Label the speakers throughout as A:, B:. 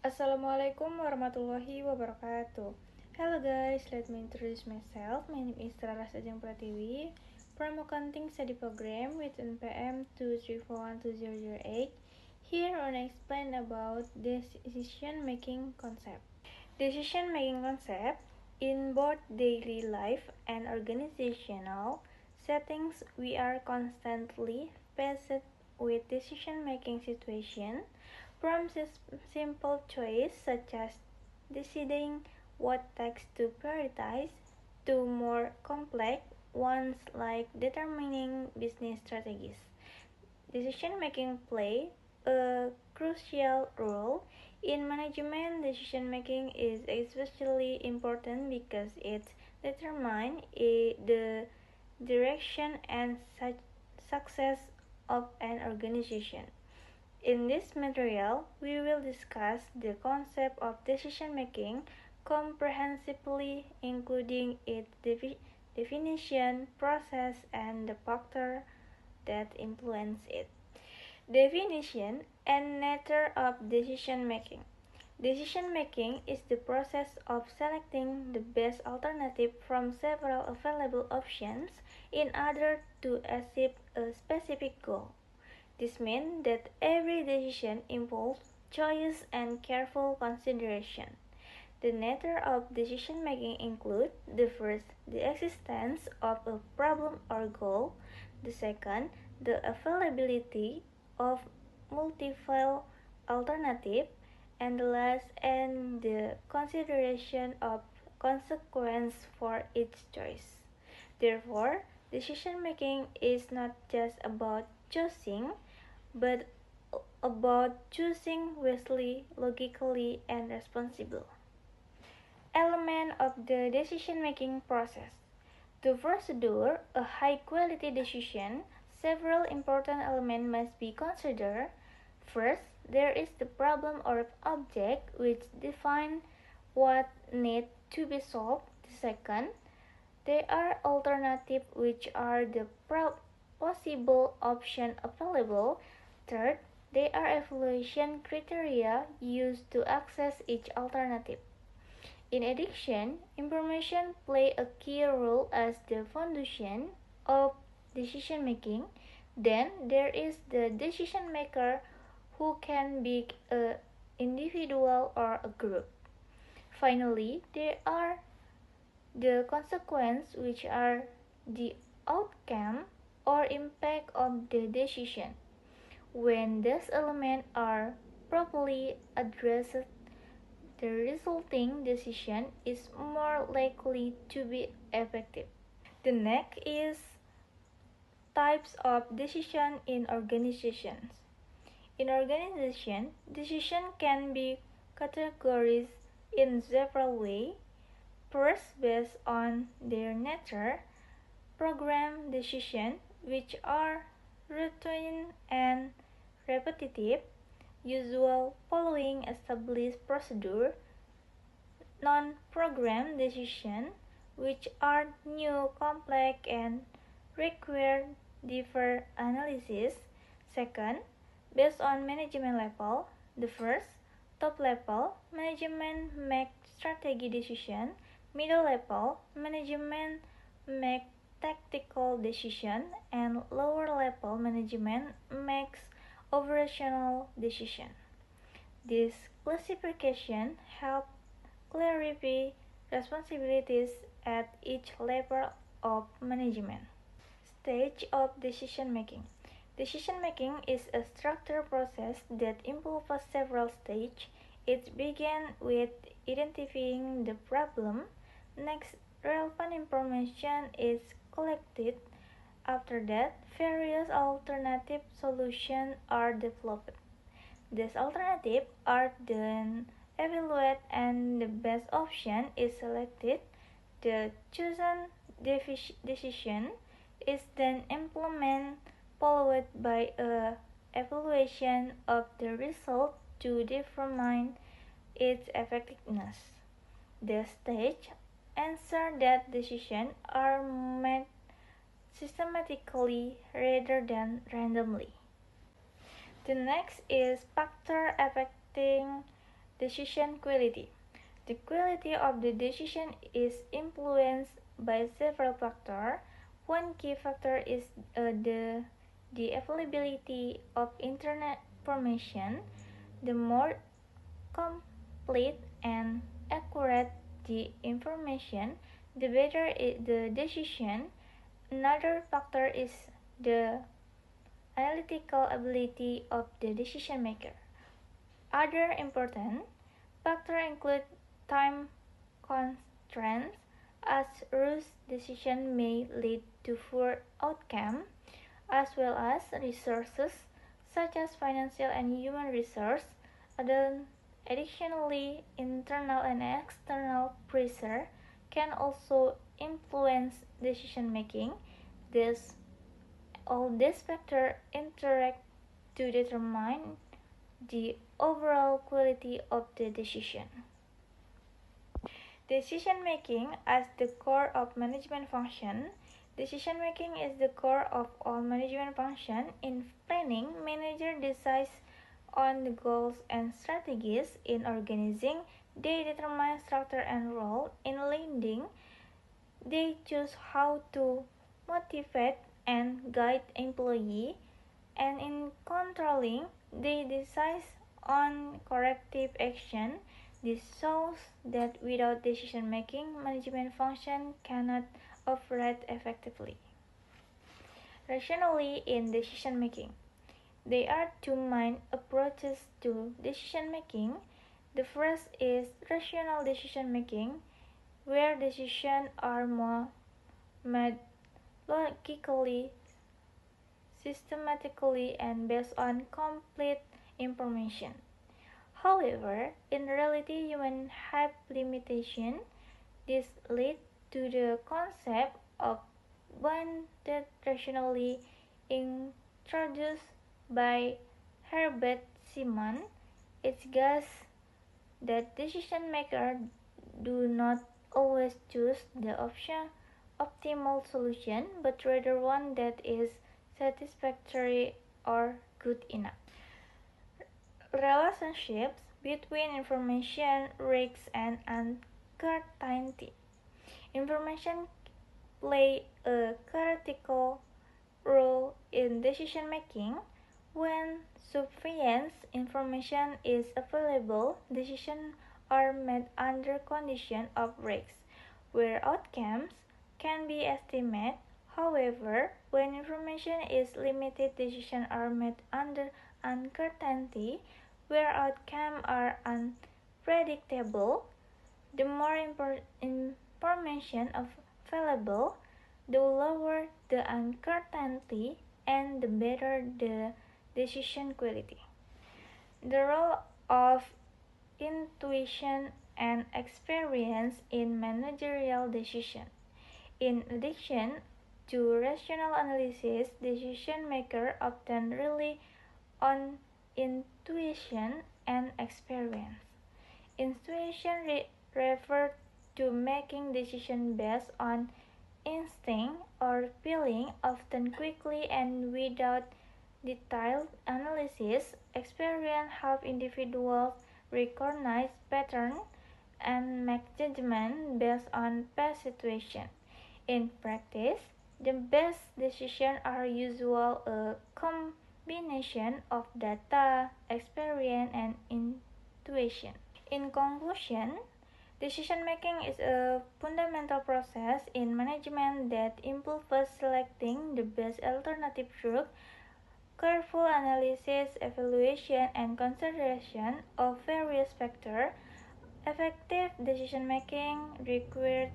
A: Assalamualaikum warahmatullahi wabarakatuh. Hello guys, let me introduce myself. My name is Rara Sajang Pratiwi from Accounting Study Program with NPM 2341208. Here I explain about decision making concept. Decision making concept in both daily life and organizational settings, we are constantly faced with decision making situations from simple choice such as deciding what tasks to prioritize to more complex ones like determining business strategies. Decision making play a crucial role in management. Decision making is especially important because it determines the direction and success of an organization. In this material, we will discuss the concept of decision making comprehensively, including its definition, process, and the factors that influence it. Definition and nature of decision making. Decision making is the process of selecting the best alternative from several available options in order to achieve a specific goal. This means that every decision involves choice and careful consideration. The nature of decision making include the first, the existence of a problem or goal, the second, the availability of multiple alternatives, and the last, and the consideration of consequence for each choice. Therefore, decision making is not just about choosing, but about choosing wisely, logically, and responsibly. Element of the decision-making process. To procedure a high-quality decision, several important elements must be considered. First, there is the problem or object which defines what needs to be solved. Second, there are alternatives which are the possible options available. Third, there are evaluation criteria used to assess each alternative. In addition, information play a key role as the foundation of decision making. Then there is the decision maker, who can be an individual or a group. Finally, there are the consequences, which are the outcome or impact of the decision. When these elements are properly addressed, the resulting decision is more likely to be effective. The next is types of decision in organizations. In organization, decision can be categorized in several ways. First, based on their nature, program decisions, which are routine and repetitive, usual following established procedure. Non-program decisions, which are new, complex, and require deeper analysis. Second, based on management level. The first, top level management make strategy decision. Middle level management make tactical decision, and lower level management makes operational decision. This classification helps clarify responsibilities at each level of management. Stage of decision making. Decision making is a structured process that involves several stages. It begins with identifying the problem. Next, relevant information is collected. After that, various alternative solutions are developed. These alternatives are then evaluated and the best option is selected. The chosen decision is then implemented, followed by a evaluation of the result to determine its effectiveness. The stage answer that decisions are made systematically rather than randomly. The next is factor affecting decision quality. The quality of the decision is influenced by several factors. One key factor is the availability of internet information. The more complete and accurate the information, the better the decision. Another factor is the analytical ability of the decision maker. Other important factors include time constraints, as rushed decision may lead to poor outcome, as well as resources such as financial and human resources. Additionally, internal and external pressure can also influence decision making. Thus, all these factors interact to determine the overall quality of the decision. Decision making as the core of management function. Decision making is the core of all management function. In planning, manager decides on the goals and strategies. In organizing, they determine structure and role. In leading, they choose how to motivate and guide employee. And in controlling, they decide on corrective action. This shows that without decision making, management function cannot operate effectively. Rationally in decision making. There are two main approaches to decision making. The first is rational decision making, where decisions are more made logically, systematically, and based on complete information. However, in reality, humans have limitations. This leads to the concept of bounded rationality introduced by Herbert Simon. It suggests that decision makers do not always choose the optimal solution, but rather one that is satisfactory or good enough. Relationships between information, risks, and uncertainty. Information play a critical role in decision making. When sufficient information is available, decisions are made under conditions of risk, where outcomes can be estimated. However, when information is limited, decisions are made under uncertainty, where outcomes are unpredictable. The more information available, the lower the uncertainty and the better the decision quality. The role of intuition and experience in managerial decision. In addition to rational analysis, decision makers often rely on intuition and experience. Intuition refers to making decisions based on instinct or feeling, often quickly and without detailed analysis. Experience helps individuals recognize patterns and make judgments based on past situations. In practice, the best decisions are usually a combination of data, experience, and intuition. In conclusion, decision making is a fundamental process in management that involves selecting the best alternative route, careful analysis, evaluation, and consideration of various factors. Effective decision making requires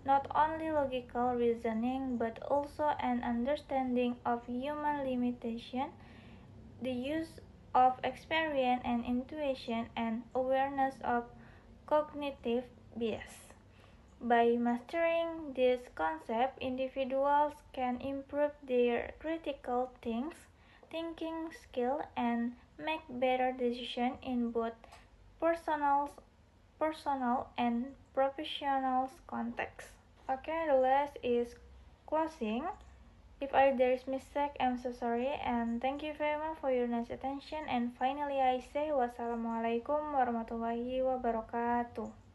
A: not only logical reasoning but also an understanding of human limitation, the use of experience and intuition, and awareness of cognitive bias. By mastering these concepts, individuals can improve their critical thinking skill and make better decisions in both personal and professional contexts. Okay, the last is closing. If there is mistake, I'm so sorry, and thank you very much for your nice attention. And finally, I say wassalamualaikum warahmatullahi wabarakatuh.